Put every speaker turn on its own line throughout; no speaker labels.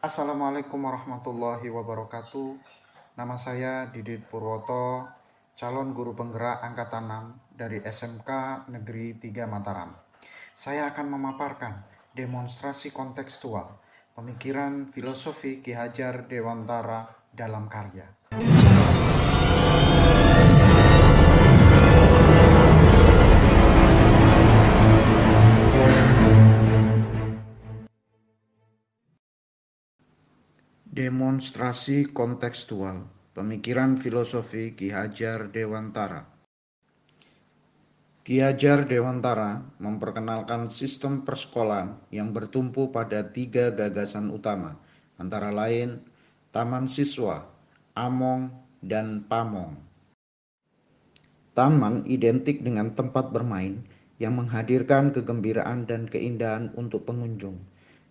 Assalamualaikum warahmatullahi wabarakatuh. Nama saya Didit Purwoto, calon guru penggerak angkatan 6 dari SMK Negeri 3 Mataram. Saya akan memaparkan demonstrasi kontekstual pemikiran filosofi Ki Hajar Dewantara dalam karya. Demonstrasi kontekstual pemikiran filosofi Ki Hajar Dewantara. Ki Hajar Dewantara memperkenalkan sistem persekolahan yang bertumpu pada 3 gagasan utama, antara lain Taman Siswa, Among, dan Pamong. Taman identik dengan tempat bermain yang menghadirkan kegembiraan dan keindahan untuk pengunjung.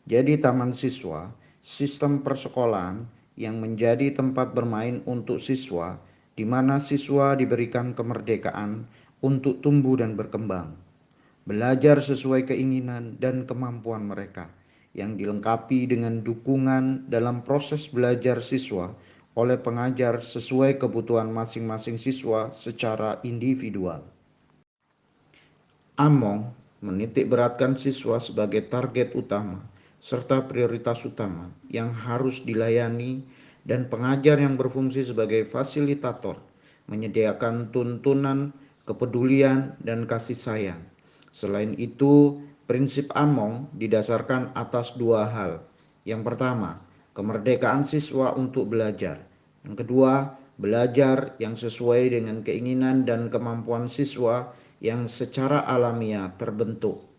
Jadi Taman Siswa, sistem persekolahan yang menjadi tempat bermain untuk siswa, di mana siswa diberikan kemerdekaan untuk tumbuh dan berkembang, belajar sesuai keinginan dan kemampuan mereka, yang dilengkapi dengan dukungan dalam proses belajar siswa oleh pengajar sesuai kebutuhan masing-masing siswa secara individual. Among menitik beratkan siswa sebagai target utama serta prioritas utama yang harus dilayani, dan pengajar yang berfungsi sebagai fasilitator, menyediakan tuntunan, kepedulian, dan kasih sayang. Selain itu, prinsip Among didasarkan atas 2 hal. Yang pertama, kemerdekaan siswa untuk belajar. Yang kedua, belajar yang sesuai dengan keinginan dan kemampuan siswa yang secara alamiah terbentuk.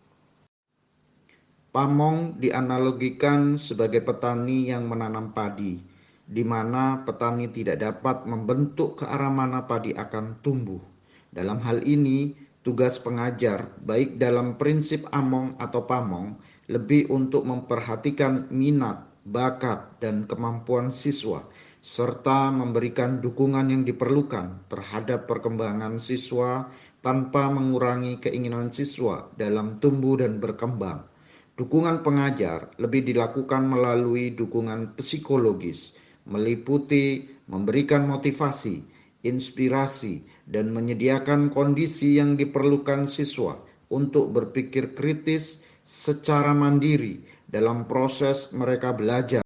Pamong dianalogikan sebagai petani yang menanam padi, di mana petani tidak dapat membentuk ke arah mana padi akan tumbuh. Dalam hal ini, tugas pengajar, baik dalam prinsip Among atau Pamong, lebih untuk memperhatikan minat, bakat, dan kemampuan siswa, serta memberikan dukungan yang diperlukan terhadap perkembangan siswa tanpa mengurangi keinginan siswa dalam tumbuh dan berkembang. Dukungan pengajar lebih dilakukan melalui dukungan psikologis, meliputi memberikan motivasi, inspirasi, dan menyediakan kondisi yang diperlukan siswa untuk berpikir kritis secara mandiri dalam proses mereka belajar.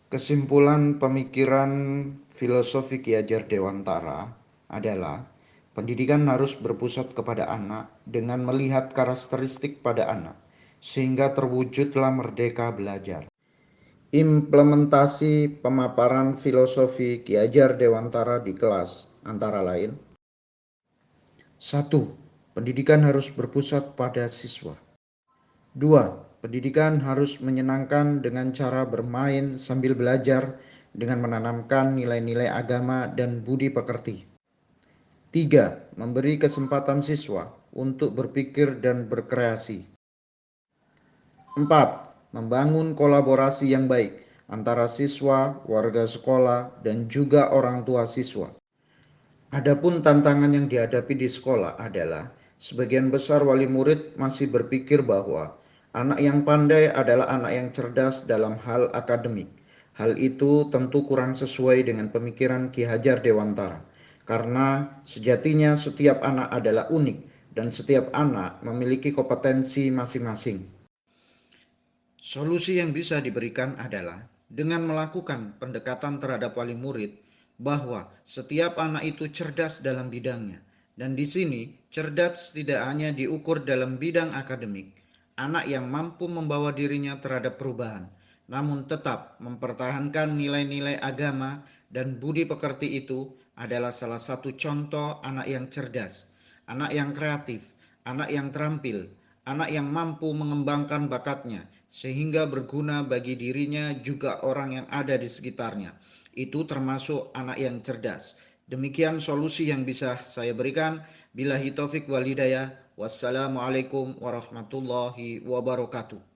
Kesimpulan pemikiran filosofi Ki Hajar Dewantara adalah pendidikan harus berpusat kepada anak dengan melihat karakteristik pada anak, sehingga terwujudlah merdeka belajar. Implementasi pemaparan filosofi Ki Hajar Dewantara di kelas antara lain: 1. Pendidikan harus berpusat pada siswa. 2. Pendidikan harus menyenangkan dengan cara bermain sambil belajar dengan menanamkan nilai-nilai agama dan budi pekerti. 3. Memberi kesempatan siswa untuk berpikir dan berkreasi. 4. Membangun kolaborasi yang baik antara siswa, warga sekolah, dan juga orang tua siswa. Adapun tantangan yang dihadapi di sekolah adalah sebagian besar wali murid masih berpikir bahwa anak yang pandai adalah anak yang cerdas dalam hal akademik. Hal itu tentu kurang sesuai dengan pemikiran Ki Hajar Dewantara, karena sejatinya setiap anak adalah unik dan setiap anak memiliki kompetensi masing-masing. Solusi yang bisa diberikan adalah dengan melakukan pendekatan terhadap wali murid bahwa setiap anak itu cerdas dalam bidangnya. Dan di sini cerdas tidak hanya diukur dalam bidang akademik. Anak yang mampu membawa dirinya terhadap perubahan, namun tetap mempertahankan nilai-nilai agama dan budi pekerti itu adalah salah satu contoh anak yang cerdas, anak yang kreatif, anak yang terampil, anak yang mampu mengembangkan bakatnya sehingga berguna bagi dirinya juga orang yang ada di sekitarnya. Itu termasuk anak yang cerdas. Demikian solusi yang bisa saya berikan. Billahi taufik wal hidayah. Wassalamualaikum warahmatullahi wabarakatuh.